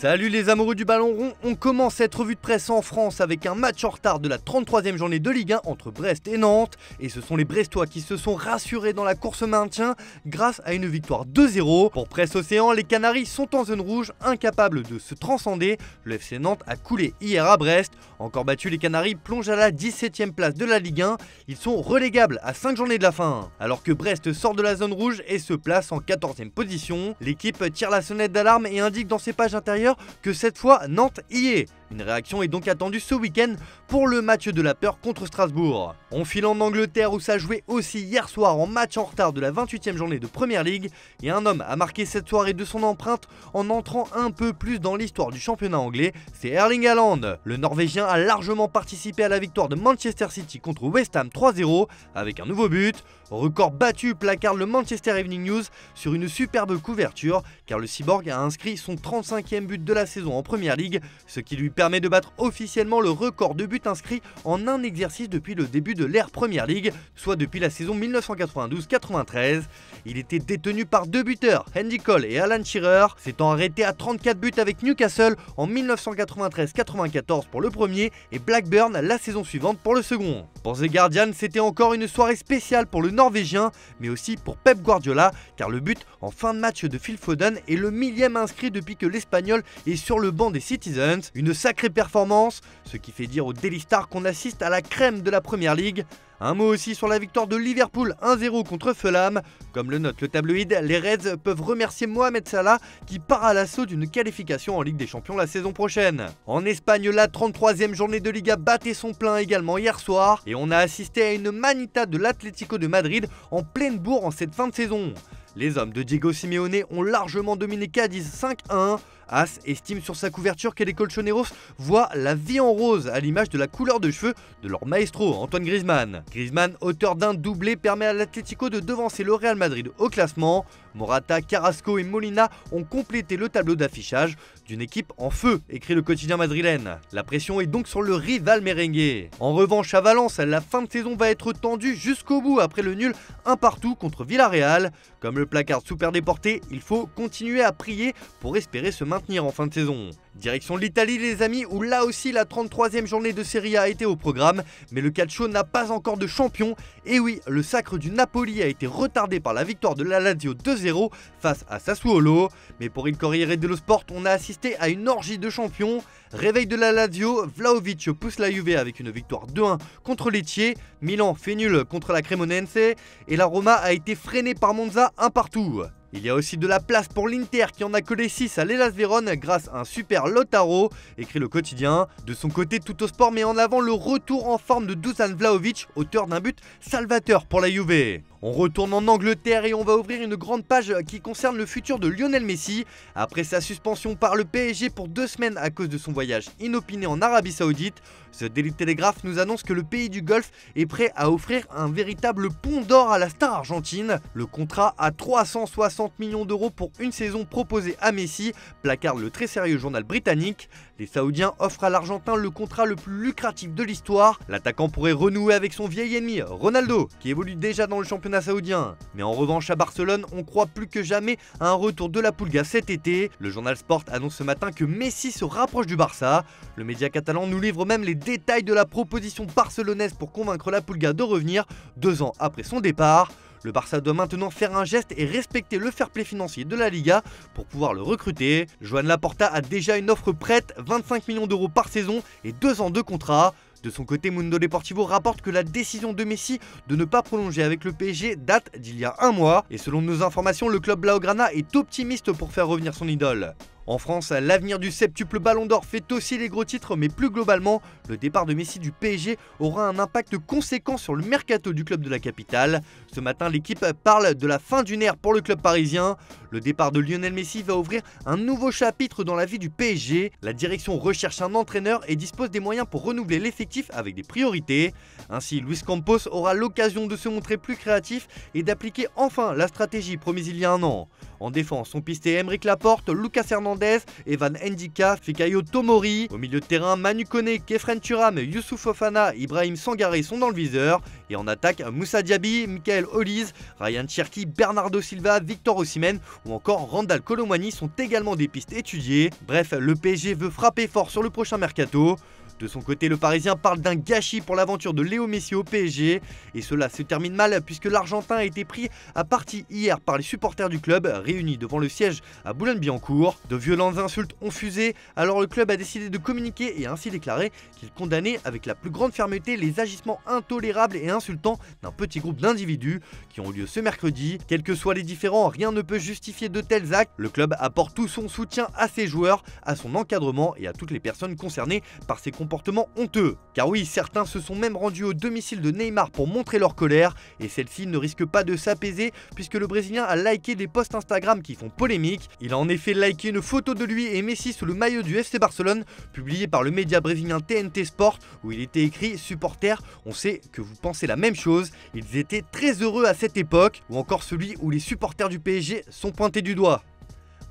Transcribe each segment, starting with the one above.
Salut les amoureux du ballon rond, on commence cette revue de presse en France avec un match en retard de la 33e journée de Ligue 1 entre Brest et Nantes. Et ce sont les Brestois qui se sont rassurés dans la course maintien grâce à une victoire 2-0. Pour Presse Océan, les Canaries sont en zone rouge, incapables de se transcender. Le FC Nantes a coulé hier à Brest. Encore battu, les Canaries plongent à la 17e place de la Ligue 1. Ils sont relégables à 5 journées de la fin. Alors que Brest sort de la zone rouge et se place en 14e position, l'équipe tire la sonnette d'alarme et indique dans ses pages intérieures que cette fois Nantes y est. Une réaction est donc attendue ce week-end pour le match de la peur contre Strasbourg. On file en Angleterre où ça jouait aussi hier soir en match en retard de la 28e journée de Premier League et un homme a marqué cette soirée de son empreinte en entrant un peu plus dans l'histoire du championnat anglais, c'est Erling Haaland. Le Norvégien a largement participé à la victoire de Manchester City contre West Ham 3-0 avec un nouveau but. Record battu placarde le Manchester Evening News sur une superbe couverture car le Cyborg a inscrit son 35e but de la saison en Premier League, ce qui lui permet de battre officiellement le record de buts inscrits en un exercice depuis le début de l'ère Premier League, soit depuis la saison 1992-93. Il était détenu par deux buteurs, Andy Cole et Alan Shearer, s'étant arrêté à 34 buts avec Newcastle en 1993-94 pour le premier et Blackburn la saison suivante pour le second. Pour The Guardian, c'était encore une soirée spéciale pour le Norvégien, mais aussi pour Pep Guardiola, car le but en fin de match de Phil Foden est le 1000e inscrit depuis que l'Espagnol est sur le banc des Citizens. Une sacrée performance, ce qui fait dire aux Daily Star qu'on assiste à la crème de la Premier League. Un mot aussi sur la victoire de Liverpool 1-0 contre Fulham. Comme le note le tabloïd, les Reds peuvent remercier Mohamed Salah qui part à l'assaut d'une qualification en Ligue des Champions la saison prochaine. En Espagne, la 33e journée de Liga battait son plein également hier soir et on a assisté à une manita de l'Atlético de Madrid en pleine bourre en cette fin de saison. Les hommes de Diego Simeone ont largement dominé Cadiz 5-1. As estime sur sa couverture que les Colchoneros voient la vie en rose à l'image de la couleur de cheveux de leur maestro Antoine Griezmann. Griezmann, auteur d'un doublé, permet à l'Atlético de devancer le Real Madrid au classement. Morata, Carrasco et Molina ont complété le tableau d'affichage d'une équipe en feu, écrit le quotidien madrilène. La pression est donc sur le rival merengue. En revanche, à Valence, la fin de saison va être tendue jusqu'au bout après le nul 1-1 contre Villarreal. Comme le placard Super Déporté, il faut continuer à prier pour espérer se maintenir en fin de saison. Direction l'Italie les amis, où là aussi la 33e journée de Serie A a été au programme, mais le calcio n'a pas encore de champion. Et oui, le sacre du Napoli a été retardé par la victoire de la Lazio 2-0 face à Sassuolo. Mais pour Il Corriere dello Sport, on a assisté à une orgie de champions. Réveil de la Lazio, Vlahovic pousse la Juve avec une victoire 2-1 contre Lecce, Milan fait nul contre la Cremonense et la Roma a été freinée par Monza 1-1. Il y a aussi de la place pour l'Inter qui en a collé 6 à l'Hellas Vérone grâce à un super Lautaro, écrit le quotidien. De son côté, Tuttosport met en avant le retour en forme de Dusan Vlahovic, auteur d'un but salvateur pour la Juve. On retourne en Angleterre et on va ouvrir une grande page qui concerne le futur de Lionel Messi. Après sa suspension par le PSG pour 2 semaines à cause de son voyage inopiné en Arabie Saoudite, The Daily Telegraph nous annonce que le pays du Golfe est prêt à offrir un véritable pont d'or à la star argentine. Le contrat à 360 millions d'euros pour une saison proposée à Messi placarde le très sérieux journal britannique. Les Saoudiens offrent à l'Argentin le contrat le plus lucratif de l'histoire. L'attaquant pourrait renouer avec son vieil ennemi Ronaldo, qui évolue déjà dans le championnat saoudien. Mais en revanche à Barcelone, on croit plus que jamais à un retour de la Pulga cet été. Le journal Sport annonce ce matin que Messi se rapproche du Barça. Le média catalan nous livre même les détails de la proposition barcelonaise pour convaincre la Pulga de revenir 2 ans après son départ. Le Barça doit maintenant faire un geste et respecter le fair play financier de la Liga pour pouvoir le recruter. Joan Laporta a déjà une offre prête, 25 millions d'euros par saison et 2 ans de contrat. De son côté, Mundo Deportivo rapporte que la décision de Messi de ne pas prolonger avec le PSG date d'il y a un mois. Et selon nos informations, le club Blaugrana est optimiste pour faire revenir son idole. En France, l'avenir du septuple Ballon d'Or fait aussi les gros titres, mais plus globalement, le départ de Messi du PSG aura un impact conséquent sur le mercato du club de la capitale. Ce matin, l'équipe parle de la fin d'une ère pour le club parisien. Le départ de Lionel Messi va ouvrir un nouveau chapitre dans la vie du PSG. La direction recherche un entraîneur et dispose des moyens pour renouveler l'effectif avec des priorités. Ainsi, Luis Campos aura l'occasion de se montrer plus créatif et d'appliquer enfin la stratégie promise il y a un an. En défense, on pistait Aymeric Laporte, Lucas Hernandez, Evan Ndika, Fikayo Tomori. Au milieu de terrain, Manu Koné, Kefren Turam, Youssouf Fofana, Ibrahim Sangaré sont dans le viseur. Et en attaque, Moussa Diaby, Michael Olise, Ryan Cherki, Bernardo Silva, Victor Osimhen ou encore Randal Kolo Muani sont également des pistes étudiées. Bref, le PSG veut frapper fort sur le prochain mercato. De son côté, le Parisien parle d'un gâchis pour l'aventure de Léo Messi au PSG. Et cela se termine mal puisque l'Argentin a été pris à partie hier par les supporters du club réunis devant le siège à Boulogne-Billancourt. De violentes insultes ont fusé, alors le club a décidé de communiquer et ainsi déclarer qu'il condamnait avec la plus grande fermeté les agissements intolérables et insultants d'un petit groupe d'individus qui ont eu lieu ce mercredi. Quels que soient les différends, rien ne peut justifier de tels actes. Le club apporte tout son soutien à ses joueurs, à son encadrement et à toutes les personnes concernées par ces comportements honteux. Car oui, certains se sont même rendus au domicile de Neymar pour montrer leur colère et celle-ci ne risque pas de s'apaiser puisque le Brésilien a liké des posts Instagram qui font polémique. Il a en effet liké une photo de lui et Messi sous le maillot du FC Barcelone publié par le média brésilien TNT Sport où il était écrit « Supporters, on sait que vous pensez la même chose, ils étaient très heureux à cette époque » ou encore celui où les supporters du PSG sont pointés du doigt.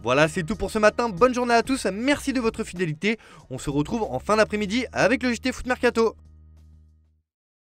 Voilà, c'est tout pour ce matin, bonne journée à tous, merci de votre fidélité, on se retrouve en fin d'après-midi avec le JT Foot Mercato.